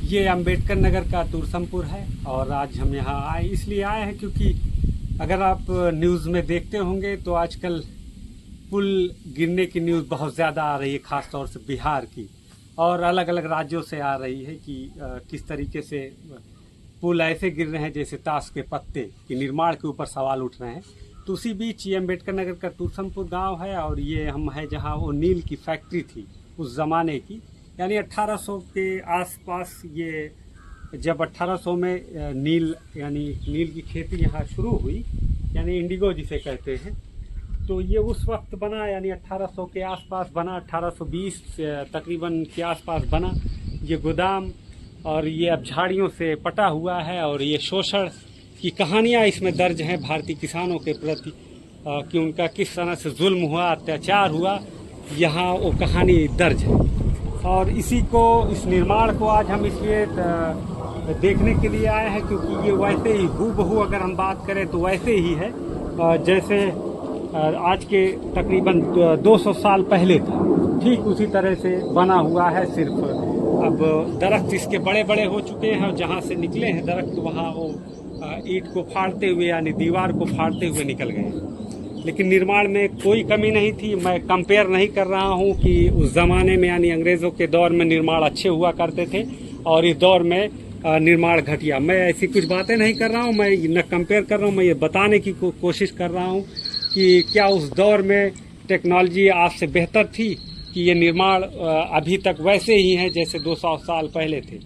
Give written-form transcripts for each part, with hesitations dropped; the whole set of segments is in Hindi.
ये अंबेडकर नगर का तुरसमपुर है और आज हम यहाँ इसलिए आए हैं क्योंकि अगर आप न्यूज़ में देखते होंगे तो आजकल पुल गिरने की न्यूज़ बहुत ज़्यादा आ रही है, ख़ास तौर से बिहार की और अलग अलग राज्यों से आ रही है कि किस तरीके से पुल ऐसे गिर रहे हैं जैसे ताश के पत्ते कि निर्माण के ऊपर सवाल उठ रहे हैं। तो उसी बीच ये अंबेडकर नगर का तुरसमपुर गांव है और ये हम है जहां वो नील की फैक्ट्री थी उस ज़माने की, यानी 1800 के आसपास। ये जब 1800 में नील की खेती यहाँ शुरू हुई, यानी इंडिगो जिसे कहते हैं, तो ये उस वक्त बना, यानी 1800 के आसपास बना, 1820 तकरीबन के आसपास बना ये गोदाम। और ये अब झाड़ियों से पटा हुआ है और ये शोषण की कहानियाँ इसमें दर्ज हैं भारतीय किसानों के प्रति कि उनका किस तरह से जुल्म हुआ, अत्याचार हुआ, यहाँ वो कहानी दर्ज है। और इस निर्माण को आज हम इसलिए देखने के लिए आए हैं क्योंकि ये वैसे ही हूबहू अगर हम बात करें तो वैसे ही है जैसे आज के तकरीबन 200 साल पहले था, ठीक उसी तरह से बना हुआ है। सिर्फ अब दरख्त इसके बड़े बड़े हो चुके हैं और जहाँ से निकले हैं दरख्त वहाँ वो ईंट को फाड़ते हुए यानी दीवार को फाड़ते हुए निकल गए। लेकिन निर्माण में कोई कमी नहीं थी। मैं कंपेयर नहीं कर रहा हूँ कि उस ज़माने में यानी अंग्रेज़ों के दौर में निर्माण अच्छे हुआ करते थे और इस दौर में निर्माण घटिया। मैं ऐसी कुछ बातें नहीं कर रहा हूँ, मैं न कंपेयर कर रहा हूँ, मैं ये बताने की कोशिश कर रहा हूँ कि क्या उस दौर में टेक्नोलॉजी आज से बेहतर थी कि ये निर्माण अभी तक वैसे ही हैं जैसे 200 साल पहले थे।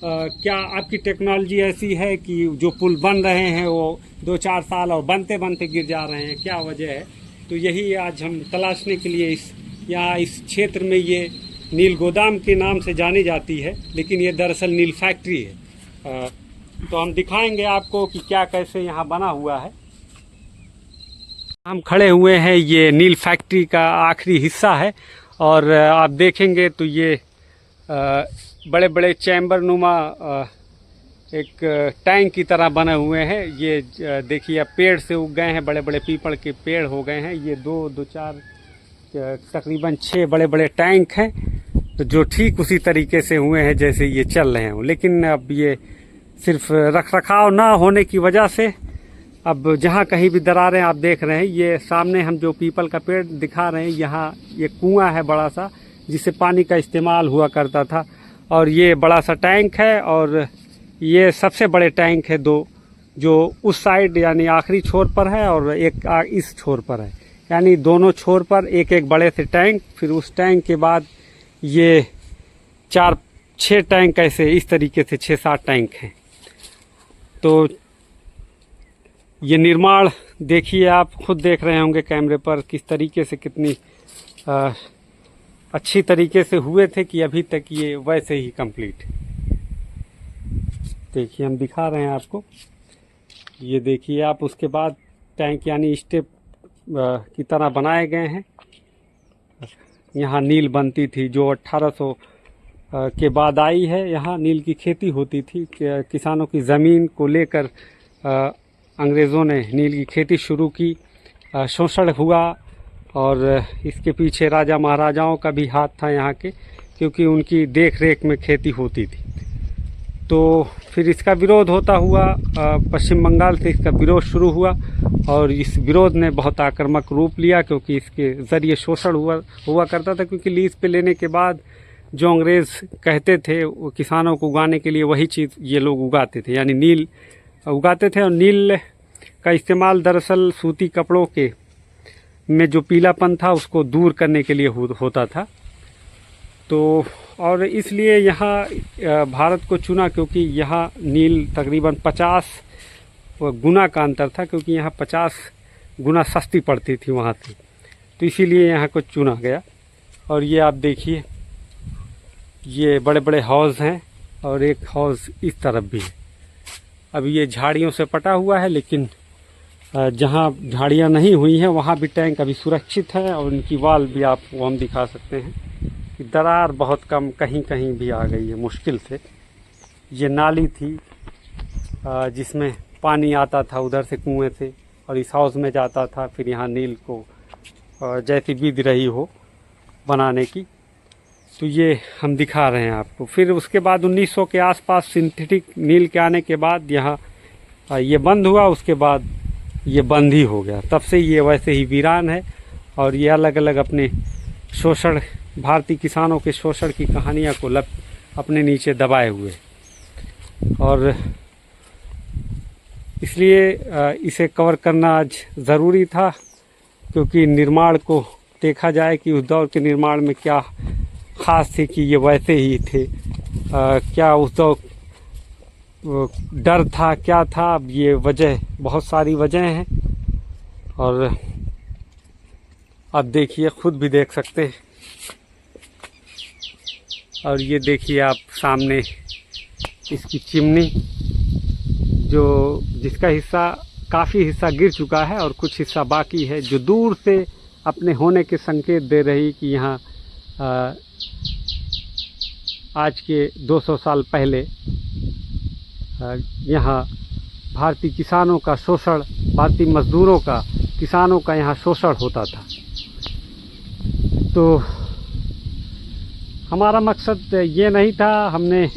क्या आपकी टेक्नोलॉजी ऐसी है कि जो पुल बन रहे हैं वो 2-4 साल और बनते बनते गिर जा रहे हैं, क्या वजह है? तो यही आज हम तलाशने के लिए इस क्षेत्र में ये नील गोदाम के नाम से जानी जाती है, लेकिन ये दरअसल नील फैक्ट्री है। तो हम दिखाएंगे आपको कि क्या कैसे यहाँ बना हुआ है। हम खड़े हुए हैं, ये नील फैक्ट्री का आखिरी हिस्सा है और आप देखेंगे तो ये बड़े बड़े चैम्बर नुमा एक टैंक की तरह बने हुए हैं। ये देखिए पेड़ से उग गए हैं, बड़े बड़े पीपल के पेड़ हो गए हैं। ये 2-4 तकरीबन 6 बड़े बड़े टैंक हैं तो जो ठीक उसी तरीके से हुए हैं जैसे ये चल रहे हों। लेकिन अब ये सिर्फ रख रखाव ना होने की वजह से अब जहाँ कहीं भी दरारें आप देख रहे हैं, ये सामने हम जो पीपल का पेड़ दिखा रहे हैं, यहाँ ये कुआं है बड़ा सा जिससे पानी का इस्तेमाल हुआ करता था। और ये बड़ा सा टैंक है और ये सबसे बड़े टैंक है 2, जो उस साइड यानी आखिरी छोर पर है और एक इस छोर पर है, यानी दोनों छोर पर एक एक बड़े से टैंक। फिर उस टैंक के बाद ये 4-6 टैंक ऐसे इस तरीके से 6-7 टैंक हैं। तो ये निर्माण देखिए, आप खुद देख रहे होंगे कैमरे पर किस तरीके से कितनी अच्छी तरीके से हुए थे कि अभी तक ये वैसे ही कंप्लीट। देखिए हम दिखा रहे हैं आपको, ये देखिए आप। उसके बाद टैंक यानी स्टेप की तरह बनाए गए हैं। यहाँ नील बनती थी जो 1800 के बाद आई है। यहाँ नील की खेती होती थी, किसानों की ज़मीन को लेकर अंग्रेज़ों ने नील की खेती शुरू की, शोषण हुआ और इसके पीछे राजा महाराजाओं का भी हाथ था यहाँ के, क्योंकि उनकी देख रेख में खेती होती थी। तो फिर इसका विरोध होता हुआ पश्चिम बंगाल से इसका विरोध शुरू हुआ और इस विरोध ने बहुत आक्रामक रूप लिया, क्योंकि इसके ज़रिए शोषण हुआ करता था। क्योंकि लीज पे लेने के बाद जो अंग्रेज़ कहते थे वो किसानों को उगाने के लिए वही चीज़ ये लोग उगाते थे, यानी नील उगाते थे। और नील का इस्तेमाल दरअसल सूती कपड़ों के में जो पीलापन था उसको दूर करने के लिए होता था। तो और इसलिए यहाँ भारत को चुना, क्योंकि यहाँ नील तकरीबन 50 गुना का अंतर था, क्योंकि यहाँ 50 गुना सस्ती पड़ती थी वहाँ से, तो इसीलिए यहाँ को चुना गया। और ये आप देखिए, ये बड़े बड़े हौज़ हैं और एक हौज़ इस तरफ भी है। अभी ये झाड़ियों से पटा हुआ है, लेकिन जहाँ झाड़ियाँ नहीं हुई हैं वहाँ भी टैंक अभी सुरक्षित है और उनकी वाल भी आपको हम दिखा सकते हैं कि दरार बहुत कम कहीं कहीं भी आ गई है मुश्किल से। ये नाली थी जिसमें पानी आता था उधर से कुएं से और इस हाउस में जाता था। फिर यहाँ नील को जैसी विधि रही हो बनाने की, तो ये हम दिखा रहे हैं आपको। फिर उसके बाद 1900 के आसपास सिंथेटिक नील के आने के बाद यहाँ ये बंद हुआ, उसके बाद ये बंद ही हो गया। तब से ये वैसे ही वीरान है और ये अलग अलग अपने शोषण, भारतीय किसानों के शोषण की कहानियाँ को अपने नीचे दबाए हुए, और इसलिए इसे कवर करना आज ज़रूरी था, क्योंकि निर्माण को देखा जाए कि उस दौर के निर्माण में क्या ख़ास थी कि ये वैसे ही थे। क्या उस दौर डर था, क्या था, अब ये वजह, बहुत सारी वजह हैं। और अब देखिए, खुद भी देख सकते हैं। और ये देखिए आप सामने इसकी चिमनी, जिसका हिस्सा, काफ़ी हिस्सा गिर चुका है और कुछ हिस्सा बाकी है, जो दूर से अपने होने के संकेत दे रही कि यहाँ आज के 200 साल पहले यहाँ भारतीय किसानों का शोषण, भारतीय मजदूरों का, किसानों का यहाँ शोषण होता था। तो हमारा मकसद ये नहीं था। हमने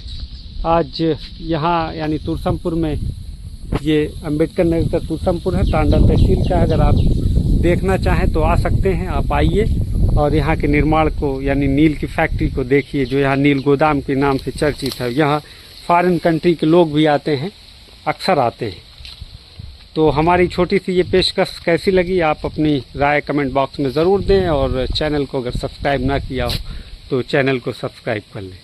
आज यहाँ यानी तुरसमपुर में, ये अम्बेडकर नगर का तुरसमपुर है, टांडा तहसील का। अगर आप देखना चाहें तो आ सकते हैं, आप आइए और यहाँ के निर्माण को, यानी नील की फैक्ट्री को देखिए, जो यहाँ नील गोदाम के नाम से चर्चित है। यहाँ फॉरेन कंट्री के लोग भी आते हैं, अक्सर आते हैं। तो हमारी छोटी सी ये पेशकश कैसी लगी, आप अपनी राय कमेंट बॉक्स में ज़रूर दें, और चैनल को अगर सब्सक्राइब ना किया हो तो चैनल को सब्सक्राइब कर लें।